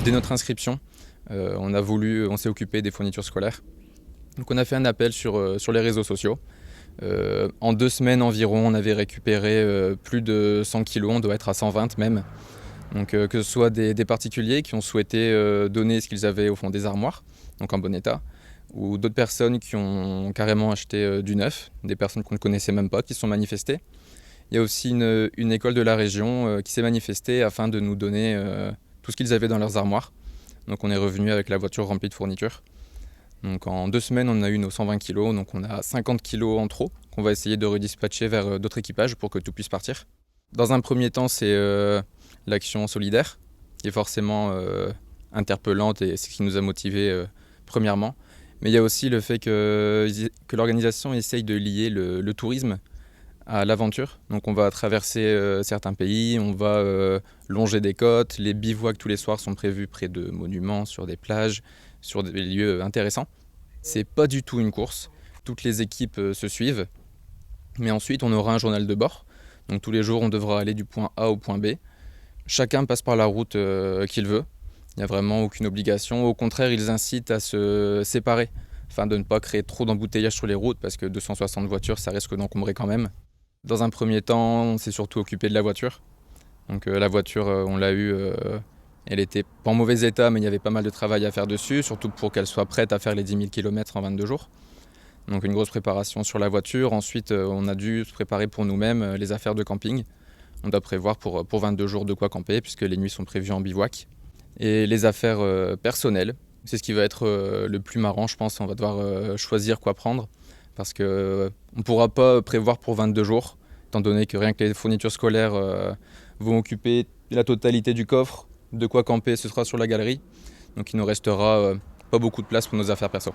Dès notre inscription, on s'est occupé des fournitures scolaires. Donc on a fait un appel sur les réseaux sociaux. En 2 semaines environ, on avait récupéré plus de 100 kilos, on doit être à 120 même. Donc que ce soit des particuliers qui ont souhaité donner ce qu'ils avaient au fond des armoires, donc en bon état, ou d'autres personnes qui ont carrément acheté du neuf, des personnes qu'on ne connaissait même pas, qui se sont manifestées. Il y a aussi une école de la région qui s'est manifestée afin de nous donner tout ce qu'ils avaient dans leurs armoires. Donc on est revenu avec la voiture remplie de fournitures. Donc en 2 semaines, on a eu nos 120 kilos, donc on a 50 kilos en trop qu'on va essayer de redispatcher vers d'autres équipages pour que tout puisse partir. Dans un premier temps, c'est l'action solidaire, qui est forcément interpellante et c'est ce qui nous a motivés premièrement. Mais il y a aussi le fait que l'organisation essaye de lier le tourisme à l'aventure. Donc on va traverser certains pays, on va longer des côtes, les bivouacs tous les soirs sont prévus près de monuments, sur des plages, sur des lieux intéressants. C'est pas du tout une course, toutes les équipes se suivent, mais ensuite on aura un journal de bord. Donc tous les jours on devra aller du point A au point B. Chacun passe par la route qu'il veut, il n'y a vraiment aucune obligation. Au contraire, ils incitent à se séparer, afin de ne pas créer trop d'embouteillages sur les routes, parce que 260 voitures, ça risque d'encombrer quand même. Dans un premier temps, on s'est surtout occupé de la voiture. Donc la voiture, on l'a eue, elle était pas en mauvais état, mais il y avait pas mal de travail à faire dessus, surtout pour qu'elle soit prête à faire les 10 000 km en 22 jours. Donc une grosse préparation sur la voiture. Ensuite, on a dû se préparer pour nous-mêmes les affaires de camping. On doit prévoir pour 22 jours de quoi camper, puisque les nuits sont prévues en bivouac. Et les affaires personnelles, c'est ce qui va être le plus marrant, je pense. On va devoir choisir quoi prendre, parce qu'on ne pourra pas prévoir pour 22 jours, étant donné que rien que les fournitures scolaires vont occuper la totalité du coffre. De quoi camper, ce sera sur la galerie. Donc il nous restera pas beaucoup de place pour nos affaires perso.